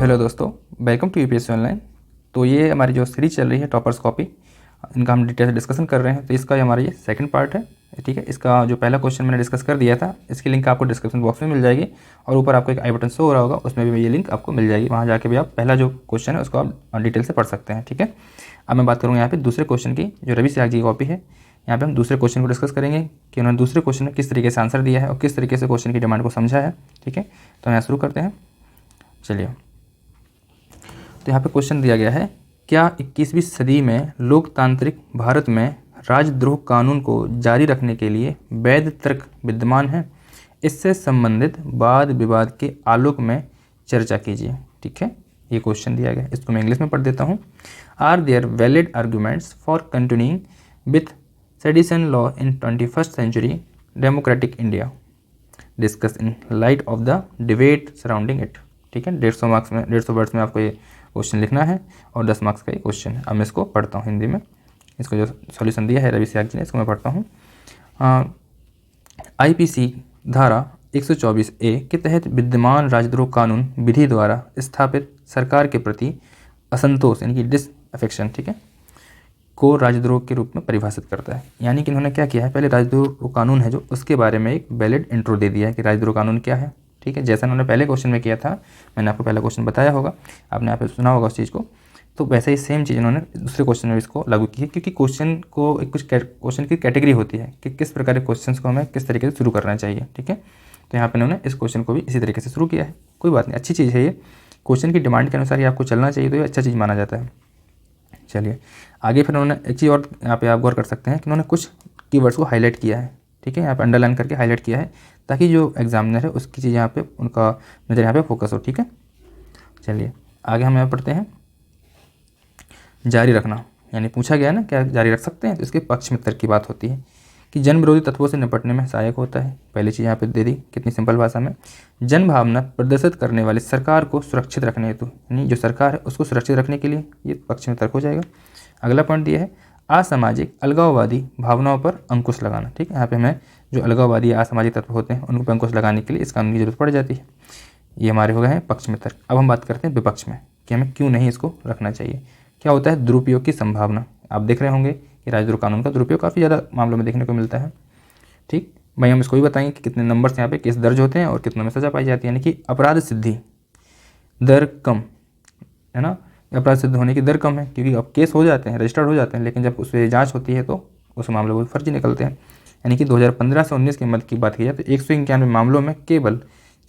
Hello दोस्तों, welcome to UPSC online. तो ये हमारी जो सीरीज चल रही है टॉपर्स कॉपी, इनका हम डिटेल से डिस्कशन कर रहे हैं। तो इसका हमारा ये सेकंड पार्ट है, ठीक है। इसका जो पहला क्वेश्चन मैंने डिस्कस कर दिया था, इसकी लिंक आपको डिस्क्रिप्शन बॉक्स में मिल जाएगी और ऊपर आपको एक आई बटन शो हो रहा होगा, उसमें भी ये लिंक आपको मिल जाएगी। वहाँ जाके भी आप पहला जो क्वेश्चन है उसको आप डिटेल से पढ़ सकते हैं, ठीक है। अब मैं बात करूँगा यहाँ पे दूसरे क्वेश्चन की, जो रवि सिहाग जी की कॉपी है। यहाँ पे हम दूसरे क्वेश्चन को डिस्कस करेंगे कि उन्होंने दूसरे क्वेश्चन में किस तरीके से आंसर दिया है और किस तरीके से क्वेश्चन की डिमांड को समझा है, ठीक है। तो यहाँ शुरू करते हैं, चलिए। तो यहाँ पे क्वेश्चन दिया गया है, क्या 21वीं सदी में लोकतांत्रिक भारत में राजद्रोह कानून को जारी रखने के लिए वैध तर्क विद्यमान है? इससे संबंधित वाद विवाद के आलोक में चर्चा कीजिए, ठीक है। ये क्वेश्चन दिया गया है, इसको मैं इंग्लिश में पढ़ देता हूँ। Are there valid arguments for continuing with sedition law in 21st century democratic India? Discuss in light of the debate surrounding it, ठीक है। 150 मार्क्स में 150 वर्ड्स में आपको ये क्वेश्चन लिखना है और 10 मार्क्स का ये क्वेश्चन है। अब मैं इसको पढ़ता हूँ हिंदी में। इसको जो सॉल्यूशन दिया है रवि सिहाग जी ने, इसको मैं पढ़ता हूँ। आईपीसी धारा 124A के तहत विद्यमान राजद्रोह कानून विधि द्वारा स्थापित सरकार के प्रति असंतोष यानी कि डिसअफेक्शन, ठीक है, को राजद्रोह के रूप में परिभाषित करता है। यानी कि इन्होंने क्या किया है, पहले राजद्रोह कानून है जो, उसके बारे में एक वैलिड इंट्रो दे दिया है कि राजद्रोह कानून क्या है, ठीक है। जैसा उन्होंने पहले क्वेश्चन में किया था, मैंने आपको पहला क्वेश्चन बताया होगा, आपने यहाँ पे सुना होगा उस चीज़ को। तो वैसे ही सेम चीज़ उन्होंने दूसरे क्वेश्चन में इसको लागू की है, क्योंकि क्वेश्चन को एक कुछ क्वेश्चन की कैटेगरी होती है कि किस प्रकार के क्वेश्चन को हमें किस तरीके से शुरू करना चाहिए, ठीक है। तो यहाँ पर उन्होंने इस क्वेश्चन को भी इसी तरीके से शुरू किया है। कोई बात नहीं, अच्छी चीज़ है ये, क्वेश्चन की डिमांड के अनुसार ही आपको चलना चाहिए, तो ये अच्छा चीज़ माना जाता है। चलिए आगे फिर उन्होंने एक चीज़ और यहाँ पे आप गौर कर सकते हैं कि उन्होंने कुछ कीवर्ड्स को हाईलाइट किया है, ठीक है। यहाँ पे अंडरलाइन करके हाईलाइट किया है ताकि जो एग्जामिनर है उसकी चीज़ यहाँ पे उनका नज़र यहाँ पे फोकस हो, ठीक है। चलिए आगे हम यहाँ पढ़ते हैं, जारी रखना, यानी पूछा गया ना क्या जारी रख सकते हैं, तो इसके पक्ष में तर्क की बात होती है कि जन विरोधी तत्वों से निपटने में सहायक होता है। पहली चीज़ यहाँ पे दे दी कितनी सिंपल भाषा में, जन भावना प्रदर्शित करने वाली सरकार को सुरक्षित रखने हेतु, यानी जो सरकार है उसको सुरक्षित रखने के लिए ये पक्ष में तर्क हो जाएगा। अगला पॉइंट दिया है, असामाजिक अलगाववादी भावनाओं पर अंकुश लगाना, ठीक है। यहाँ पे हमें जो अलगाववादी असामाजिक तत्व होते हैं उन पर अंकुश लगाने के लिए इस कानून की जरूरत पड़ जाती है। ये हमारे हो गए हैं पक्ष में तर्क। अब हम बात करते हैं विपक्ष में कि हमें क्यों नहीं इसको रखना चाहिए। क्या होता है, दुरुपयोग की संभावना। आप देख रहे होंगे कि राजद्रोह कानून का दुरुपयोग काफ़ी ज़्यादा मामलों में देखने को मिलता है, ठीक। भाई हम इसको भी बताएंगे कि कितने नंबर्स यहाँ पे केस दर्ज होते हैं और कितनों में सजा पाई जाती है, यानी कि अपराध सिद्धि दर कम है ना, अपराध सिद्ध होने की दर कम है, क्योंकि अब केस हो जाते हैं, रजिस्टर्ड हो जाते हैं, लेकिन जब उस पर जाँच होती है तो उस मामले को फर्जी निकलते हैं। यानी कि 2015 से 19 के मध्य की बात की जाए तो 191 मामलों में केवल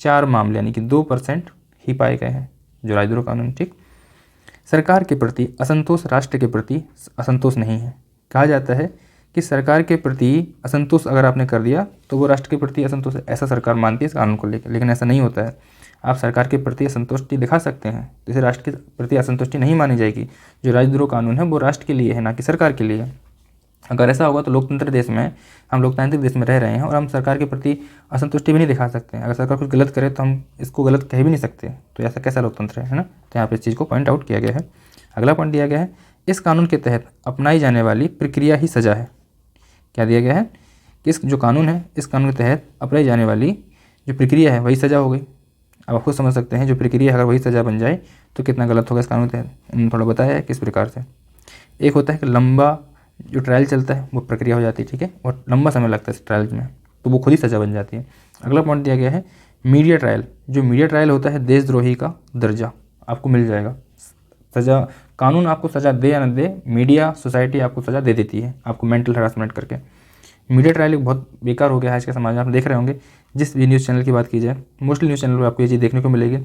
4 मामले यानी कि 2% ही पाए गए हैं जो राजद्रोह कानून, ठीक। सरकार के प्रति असंतोष राष्ट्र के प्रति असंतोष नहीं है। कहा जाता है कि सरकार के प्रति असंतोष अगर आपने कर दिया तो वो राष्ट्र के प्रति असंतोष, ऐसा सरकार मानती है इस कानून को लेकर, लेकिन ऐसा नहीं होता है। आप सरकार के प्रति असंतुष्टि दिखा सकते हैं, तो इसे राष्ट्र के प्रति असंतुष्टि नहीं मानी जाएगी। जो राजद्रोह कानून है वो राष्ट्र के लिए है, ना कि सरकार के लिए। अगर ऐसा होगा तो लोकतंत्र देश में, हम लोकतांत्रिक देश में रह रहे हैं और हम सरकार के प्रति असंतुष्टि भी नहीं दिखा सकते हैं। अगर सरकार कुछ गलत करे तो हम इसको गलत कह भी नहीं सकते, तो ऐसा कैसा लोकतंत्र है ना। तो यहाँ पर इस चीज़ को पॉइंट आउट किया गया है। अगला पॉइंट दिया गया है, इस कानून के तहत अपनाई जाने वाली प्रक्रिया ही सजा है। क्या दिया गया है कि इस जो कानून है, इस कानून के तहत अपनाई जाने वाली जो प्रक्रिया है वही सज़ा हो गई। अब आप खुद समझ सकते हैं जो प्रक्रिया अगर वही सज़ा बन जाए तो कितना गलत होगा इस कानून के तहत। इन्होंने थोड़ा बताया है किस प्रकार से। एक होता है कि लंबा जो ट्रायल चलता है वो प्रक्रिया हो जाती है, ठीक है, और लंबा समय लगता है इस ट्रायल में, तो वो खुद ही सज़ा बन जाती है। अगला पॉइंट दिया गया है मीडिया ट्रायल। जो मीडिया ट्रायल होता है देशद्रोही का दर्जा आपको मिल जाएगा। सज़ा, कानून आपको सज़ा दे या न दे, मीडिया सोसाइटी आपको सज़ा दे देती है आपको मेंटल हरासमेंट करके। मीडिया ट्रायल एक बहुत बेकार हो गया है आज के समाज में। आप देख रहे होंगे जिस भी न्यूज़ चैनल की बात की जाए, मोस्टली न्यूज़ चैनल पर आपको ये चीज़ देखने को मिलेगी।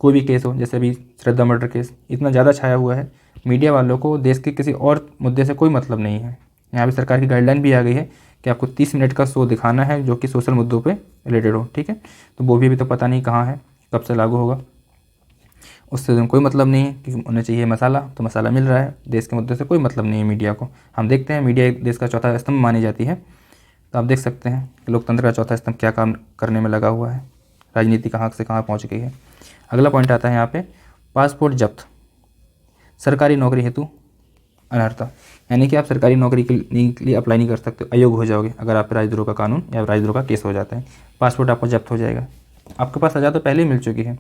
कोई भी केस हो, जैसे अभी श्रद्धा मर्डर केस इतना ज़्यादा छाया हुआ है, मीडिया वालों को देश के किसी और मुद्दे से कोई मतलब नहीं है। यहाँ पर सरकार की गाइडलाइन भी आ गई है कि आपको 30 मिनट का शो दिखाना है जो कि सोशल मुद्दों पर रिलेटेड हो, ठीक है। तो वो भी अभी तो पता नहीं कहाँ है, कब से लागू होगा, उससे कोई मतलब नहीं है। कि उन्हें चाहिए मसाला तो मसाला मिल रहा है, देश के मुद्दे से कोई मतलब नहीं है मीडिया को। हम देखते हैं मीडिया देश का चौथा स्तंभ मानी जाती है, तो आप देख सकते हैं कि लोकतंत्र का चौथा स्तंभ क्या काम करने में लगा हुआ है, राजनीति कहाँ से कहाँ पहुँच गई है। अगला पॉइंट आता है यहाँ पे, पासपोर्ट जब्त सरकारी नौकरी हेतु अनर्हता, यानी कि आप सरकारी नौकरी के लिए अप्लाई नहीं कर सकते, अयोग्य हो जाओगे अगर आप राजद्रोह का कानून या राजद्रोह का केस हो जाता है। पासपोर्ट आपको जब्त हो जाएगा, आपके पास सजा तो पहले ही मिल चुकी है।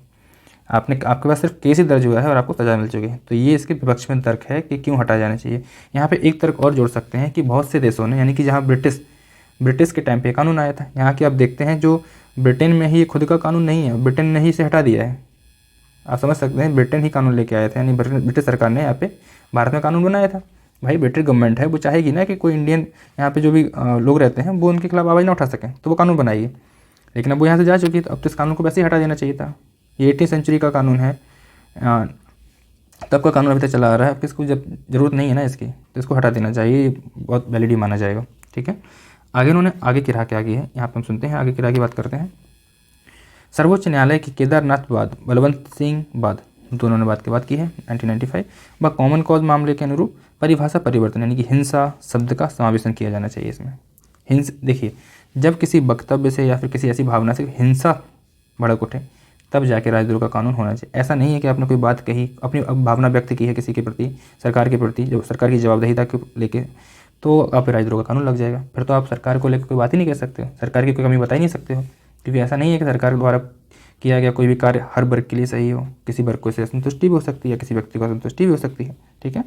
आपके पास सिर्फ केस ही दर्ज हुआ है और आपको सज़ा मिल चुकी है। तो ये इसके विपक्ष में तर्क है कि क्यों हटाया जाना चाहिए। यहाँ पे एक तर्क और जोड़ सकते हैं कि बहुत से देशों ने, यानी कि जहाँ ब्रिटिश के टाइम पे कानून आया था, यहाँ के आप देखते हैं जो ब्रिटेन में ही खुद का कानून नहीं है, ब्रिटेन ने ही इसे हटा दिया है। आप समझ सकते हैं, ब्रिटेन ही कानून लेके आया था, यानी ब्रिटिश सरकार ने यहाँ पे भारत में कानून बनाया था। भाई ब्रिटिश गवर्नमेंट है, वो चाहेगी ना कि कोई इंडियन यहाँ पे जो भी लोग रहते हैं वो उनके खिलाफ आवाज़ ना उठा सकें, तो वो कानून बनाएगी। लेकिन अब वो यहाँ से जा चुकी है, तो अब तो इस कानून को वैसे ही हटा देना चाहिए था। ये 18वीं सेंचुरी का कानून है, तब का कानून अभी तक चला आ रहा है। अब इसको जब ज़रूरत नहीं है ना इसकी, तो इसको हटा देना चाहिए, बहुत वैलिड माना जाएगा। ठीक है, आगे उन्होंने आगे की राह क्या की है, यहाँ पर हम सुनते हैं, आगे की राह की बात करते हैं। सर्वोच्च न्यायालय के केदारनाथ बाद बलवंत सिंह बाद दोनों ने बात की है 1995 व कॉमन कॉज मामले के अनुरूप परिभाषा परिवर्तन, यानी कि हिंसा शब्द का समावेशन किया जाना चाहिए इसमें। देखिए, जब किसी वक्तव्य से या फिर किसी ऐसी भावना से हिंसा भड़क उठे, तब जाके राजद्रोह का कानून होना चाहिए। ऐसा नहीं है कि आपने कोई बात कही, अपनी भावना व्यक्त की है किसी के प्रति, सरकार के प्रति, जो सरकार की जवाबदेहिता को लेके, तो आप राजद्रोह का कानून लग जाएगा। फिर तो आप सरकार को लेकर कोई बात ही नहीं कह सकते हो, सरकार की कोई कमी बता ही नहीं सकते हो, क्योंकि ऐसा नहीं है कि सरकार द्वारा किया गया कोई भी कार्य हर वर्ग के लिए सही हो। किसी वर्ग को से असंतुष्टि भी हो सकती है, किसी व्यक्ति को असंतुष्टि भी हो सकती है। ठीक है,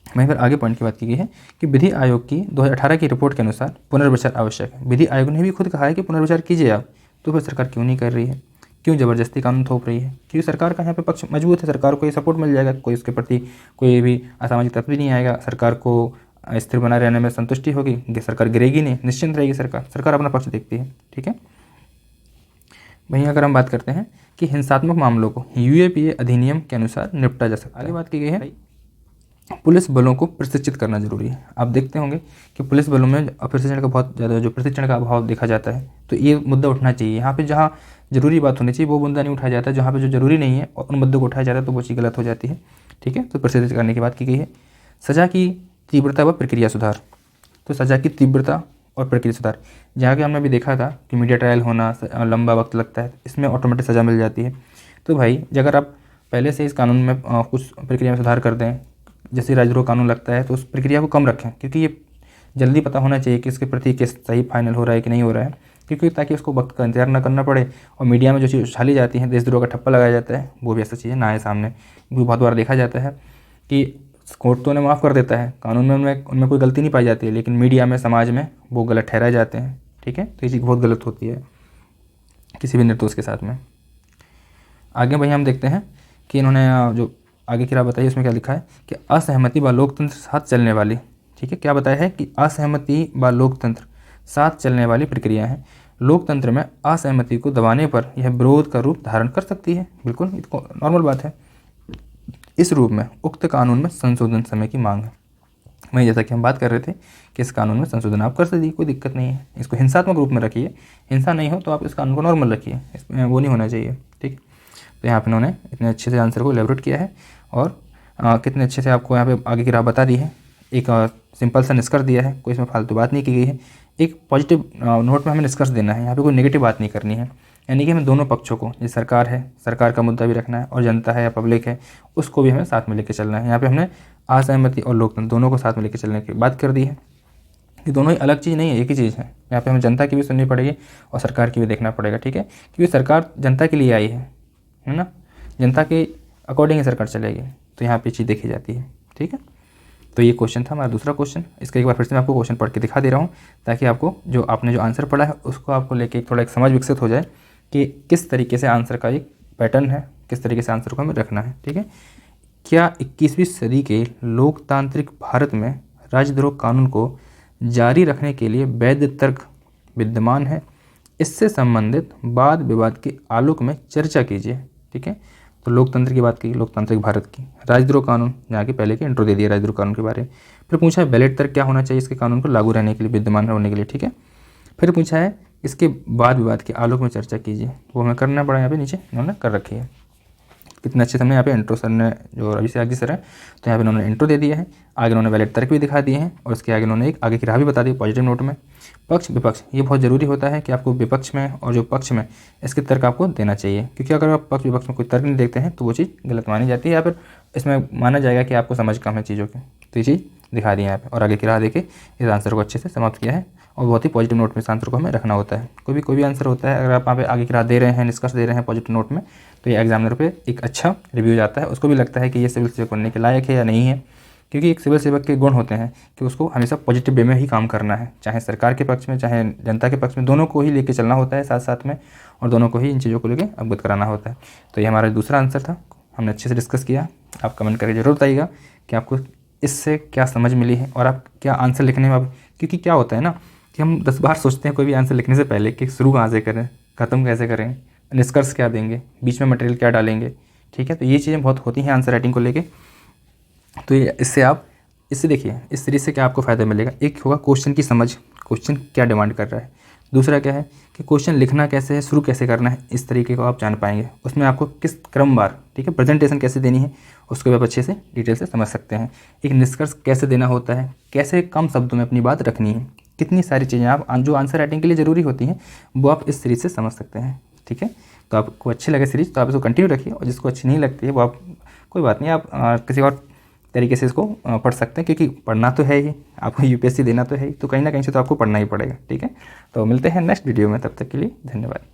वहीं पर आगे पॉइंट की बात की गई है कि विधि आयोग की 2018 की रिपोर्ट के अनुसार पुनर्विचार आवश्यक है। विधि आयोग ने भी खुद कहा है कि पुनर्विचार कीजिए आप, तो फिर सरकार क्यों नहीं कर रही है, क्यों ज़बरदस्ती कानून थोप रही है? क्योंकि सरकार का यहाँ पे पक्ष मजबूत है, सरकार को ये सपोर्ट मिल जाएगा, कोई उसके प्रति कोई भी असामाजिक तत्व भी नहीं आएगा, सरकार को स्थिर बना रहने में संतुष्टि होगी, सरकार गिरेगी नहीं, निश्चिंत रहेगी सरकार अपना पक्ष देखती है। ठीक है, वहीं अगर हम बात करते हैं कि हिंसात्मक मामलों को यूएपीए अधिनियम के अनुसार निपटा जा सकता है। आगे बात की गई है पुलिस बलों को प्रशिक्षित करना जरूरी है। आप देखते होंगे कि पुलिस बलों में प्रशिक्षण का बहुत ज़्यादा जो प्रशिक्षण का अभाव देखा जाता है, तो ये मुद्दा उठना चाहिए। यहाँ पे जहाँ जरूरी बात होनी चाहिए वो मुद्दा नहीं उठाया जाता, जहाँ पे जो जरूरी नहीं है और उन मुद्दों को उठाया जाता है तो वो चीज़ गलत हो जाती है। ठीक है, तो प्रशिक्षित करने की बात की गई है। सज़ा की तीव्रता व प्रक्रिया सुधार, तो सज़ा की तीव्रता और प्रक्रिया सुधार, जहाँ कि हमने भी देखा था कि मीडिया ट्रायल होना लंबा वक्त लगता है, इसमें ऑटोमेटिक सज़ा मिल जाती है। तो भाई अगर आप पहले से इस कानून में कुछ प्रक्रिया में सुधार कर दें, जैसे राजद्रोह कानून लगता है तो उस प्रक्रिया को कम रखें, क्योंकि ये जल्दी पता होना चाहिए कि इसके प्रति केस सही फाइनल हो रहा है कि नहीं हो रहा है, क्योंकि ताकि उसको वक्त का इंतजार ना करना पड़े। और मीडिया में जो चीज़ उछाली जाती है, देशद्रोह का ठप्पा लगाया जाता है, वो भी ऐसा चीज़ें ना आए सामने। क्योंकि बहुत बार देखा जाता है कि कोर्ट तो उन्हें माफ़ कर देता है, कानून में उनमें कोई गलती नहीं पाई जाती है, लेकिन मीडिया में समाज में वो गलत ठहराए जाते हैं। ठीक है, तो ये चीज़ बहुत गलत होती है किसी भी निर्दोष के साथ में। आगे भाई हम देखते हैं कि इन्होंने जो आगे की राह बताई उसमें क्या लिखा है कि असहमति व लोकतंत्र साथ चलने वाली, ठीक है, क्या बताया है कि असहमति व लोकतंत्र साथ चलने वाली प्रक्रिया है। लोकतंत्र में असहमति को दबाने पर यह विरोध का रूप धारण कर सकती है। बिल्कुल नॉर्मल बात है। इस रूप में उक्त कानून में संशोधन समय की मांग है। वहीं जैसा कि हम बात कर रहे थे कि इस कानून में संशोधन आप कर सकते, कोई दिक्कत नहीं है। इसको हिंसात्मक रूप में रखिए, हिंसा नहीं हो तो आप इस कानून को नॉर्मल रखिए, इसमें वो नहीं होना चाहिए। ठीक, तो यहाँ पर इन्होंने इतने अच्छे से आंसर को एलेबोरेट किया है और कितने अच्छे से आपको यहाँ पे आगे की राह बता दी है। एक सिंपल सा निष्कर्ष दिया है, कोई इसमें फालतू बात नहीं की गई है। एक पॉजिटिव नोट में हमें निष्कर्ष देना है, यहाँ पे कोई नेगेटिव बात नहीं करनी है। यानी कि हमें दोनों पक्षों को, ये सरकार है, सरकार का मुद्दा भी रखना है, और जनता है या पब्लिक है उसको भी हमें साथ में लेकर चलना है। यहाँ पे हमने असहमति और लोकतंत्र दोनों को साथ में लेकर चलने की बात कर दी है। ये दोनों ही अलग चीज़ नहीं है, एक ही चीज़ है। यहाँ पे हमें जनता की भी सुननी पड़ेगी और सरकार की भी देखना पड़ेगा। ठीक है, क्योंकि सरकार जनता के लिए आई है ना, जनता के अकॉर्डिंग ही सरकार चलेगी, तो यहाँ पे चीज़ देखी जाती है। ठीक है, तो ये क्वेश्चन था हमारा दूसरा क्वेश्चन। इसका एक बार फिर से मैं आपको क्वेश्चन पढ़ के दिखा दे रहा हूँ, ताकि आपको जो आपने जो आंसर पढ़ा है उसको आपको लेके थोड़ा एक समझ विकसित हो जाए कि किस तरीके से आंसर का एक पैटर्न है, किस तरीके से आंसर को हमें रखना है। ठीक है, क्या 21वीं सदी के लोकतांत्रिक भारत में राजद्रोह कानून को जारी रखने के लिए वैध तर्क विद्यमान है? इससे संबंधित वाद विवाद के आलोक में चर्चा कीजिए। ठीक है, तो लोकतंत्र की बात की, लोकतांत्रिक भारत की, राजद्रोह कानून, यहाँ के पहले के इंट्रो दे दिया राजद्रोह कानून के बारे में। फिर पूछा है वैलिड तर्क क्या होना चाहिए इसके कानून को लागू रहने के लिए, विद्यमान होने के लिए। ठीक है, फिर पूछा है इसके वाद विवाद के आलोक में चर्चा कीजिए, वो हमें करना पड़ा, यहाँ पे नीचे इन्होंने कर रखी है। कितने अच्छे से हमने यहाँ पे इंट्रो सर ने, जो रवि सिहाग जी सर है, तो यहाँ पे इन्होंने इंट्रो दे दिया है, आगे उन्होंने वैलिड तर्क भी दिखा दिए हैं, और उसके आगे उन्होंने एक आगे की राह भी बता दी पॉजिटिव नोट में। पक्ष विपक्ष, ये बहुत ज़रूरी होता है कि आपको विपक्ष में और जो पक्ष में इसके तर्क आपको देना चाहिए, क्योंकि अगर आप पक्ष विपक्ष में कोई तर्क नहीं देखते हैं तो वो चीज़ गलत मानी जाती है, या फिर इसमें माना जाएगा कि आपको समझ कम है चीज़ों की, तो ये चीज़ दिखा दिए यहाँ पे, और आगे की राह देके इस आंसर को अच्छे से समाप्त किया है। और बहुत ही पॉजिटिव नोट में इस आंसर को हमें रखना होता है। कोई भी आंसर होता है, अगर आप वहाँ पे आगे की राह दे रहे हैं, निष्कर्ष दे रहे हैं पॉजिटिव नोट में, तो ये एग्जामिनर पे एक अच्छा रिव्यू जाता है। उसको भी लगता है कि ये सिविल सेवक बनने के लायक है या नहीं है, क्योंकि एक सिविल सेवक के गुण होते हैं कि उसको हमेशा पॉजिटिव वे में ही काम करना है, चाहे सरकार के पक्ष में चाहे जनता के पक्ष में, दोनों को ही लेके चलना होता है साथ साथ में, और दोनों को ही इन चीज़ों को लेके अवगत कराना होता है। तो ये हमारा दूसरा आंसर था, हमने अच्छे से डिस्कस किया। आप कमेंट करके जरूर बताइएगा कि आपको इससे क्या समझ मिली है, और आप क्या आंसर लिखने में, क्योंकि क्या होता है ना कि हम 10 बार सोचते हैं कोई भी आंसर लिखने से पहले कि शुरू कहाँ से करें, ख़त्म कैसे करें, निष्कर्ष क्या देंगे, बीच में मटेरियल क्या डालेंगे, ठीक है। तो ये चीज़ें बहुत होती हैं आंसर राइटिंग को लेके। तो ये इससे देखिए इस सीरीज से क्या आपको फ़ायदा मिलेगा। एक होगा क्वेश्चन की समझ, क्वेश्चन क्या डिमांड कर रहा है। दूसरा क्या है कि क्वेश्चन लिखना कैसे है, शुरू कैसे करना है, इस तरीके को आप जान पाएंगे। उसमें आपको किस क्रमवार, ठीक है, प्रेजेंटेशन कैसे देनी है, उसको भी आप अच्छे से डिटेल से समझ सकते हैं। एक निष्कर्ष कैसे देना होता है, कैसे कम शब्दों में अपनी बात रखनी है, कितनी सारी चीज़ें आप जो आंसर राइटिंग के लिए ज़रूरी होती हैं वो आप इस सीरीज़ से समझ सकते हैं, ठीक है। तो आपको अच्छी लगे सीरीज़ तो आप इसको कंटिन्यू रखिए, और जिसको अच्छी नहीं लगती है वो आप कोई बात नहीं, आप किसी और तरीके से इसको पढ़ सकते हैं, क्योंकि पढ़ना तो है ही, आपको यूपीएससी देना तो है ही, तो कहीं ना कहीं से तो आपको पढ़ना ही पड़ेगा, ठीक है। तो मिलते हैं नेक्स्ट वीडियो में, तब तक के लिए धन्यवाद।